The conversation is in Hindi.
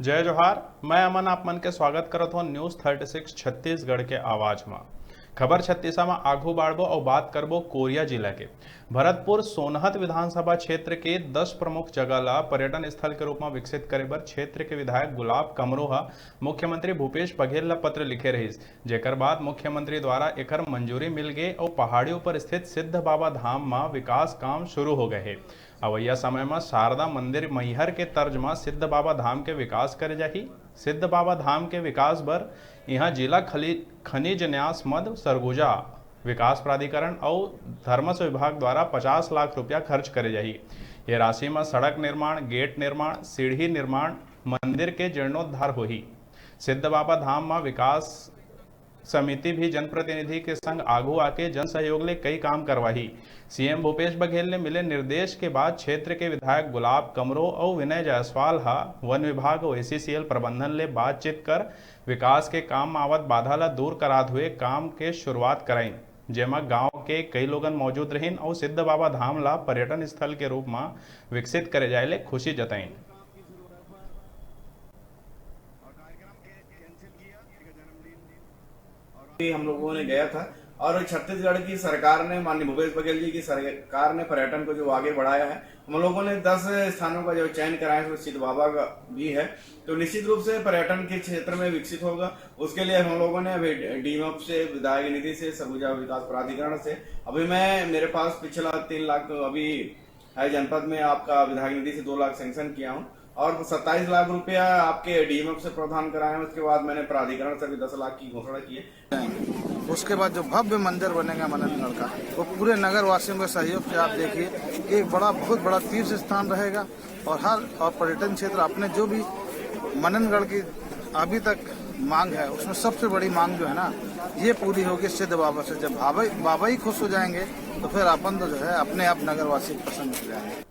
जय जोहार। मैं अमन आप मन के स्वागत करत हूँ न्यूज 36 छत्तीसगढ़ के आवाज में। खबर छत्तीसा में आगू बाढ़बो और बात करबो कोरिया जिला के भरतपुर सोनहत विधानसभा क्षेत्र के 10 प्रमुख जगह ला पर्यटन स्थल के रूप में विकसित करे बर क्षेत्र के विधायक गुलाब कमरो मुख्यमंत्री भूपेश बघेल ला पत्र लिखे रहीस, जेकर बाद मुख्यमंत्री द्वारा एकर मंजूरी मिल गए और पहाड़ियों पर स्थित सिद्ध बाबा धाम में विकास काम शुरू हो गए। अवैया समय में शारदा मंदिर मैहर के तर्ज में सिद्ध बाबा धाम के विकास करे जाही। सिद्ध बाबा धाम के विकास बर यहाँ जिला खनिज न्यास मद सरगुजा विकास प्राधिकरण और धर्मस्व विभाग द्वारा 50 लाख रुपया खर्च करे जाही। ये राशि में सड़क निर्माण, गेट निर्माण, सीढ़ी निर्माण, मंदिर के जीर्णोद्धार होही। सिद्ध बाबा धाम में विकास समिति भी जनप्रतिनिधि के संग आगू आके जन सहयोग ले कई काम करवाही। सीएम भूपेश बघेल ने मिले निर्देश के बाद क्षेत्र के विधायक गुलाब कमरो और विनय जायसवाल वन विभाग और एसीसीएल प्रबंधन ले बातचीत कर विकास के काम में आवत बाधा ला दूर करात हुए काम के शुरुआत कराई, जेमा गांव के कई लोगन मौजूद रहीन और सिद्ध बाबा धाम ला पर्यटन स्थल के रूप में विकसित करे जाए ले खुशी जताई। हम लोगों ने गया था और छत्तीसगढ़ की सरकार ने, माननीय भूपेश बघेल जी की सरकार ने पर्यटन को जो आगे बढ़ाया है, हम लोगों ने 10 स्थानों का जो चयन कराया है, सिद्ध बाबा का भी है, तो निश्चित रूप से पर्यटन के क्षेत्र में विकसित होगा। उसके लिए हम लोगों ने अभी डीमएफ से, विधायक निधि से, सरगुजा विकास प्राधिकरण से अभी मेरे पास पिछला 3 लाख अभी है जनपद में आपका विधायक निधि से 2 लाख सैंक्शन किया हूँ और 27 लाख रुपया आपके डीएमएफ से प्रदान कराए। उसके बाद मैंने प्राधिकरण से भी 10 लाख की घोषणा की है। उसके बाद जो भव्य मंदिर बनेगा मननगढ़ का, वो पूरे नगर वासियों के सहयोग से आप देखिए एक बहुत बड़ा तीर्थ स्थान रहेगा और पर्यटन क्षेत्र अपने जो भी मननगढ़ की अभी तक मांग है उसमें सबसे बड़ी मांग जो है ना, ये पूरी होगी सिद्ध बाबा से। जब बाबा ही खुश हो जाएंगे तो फिर अपन तो जो है अपने आप नगरवासी पसंद हो जाएंगे।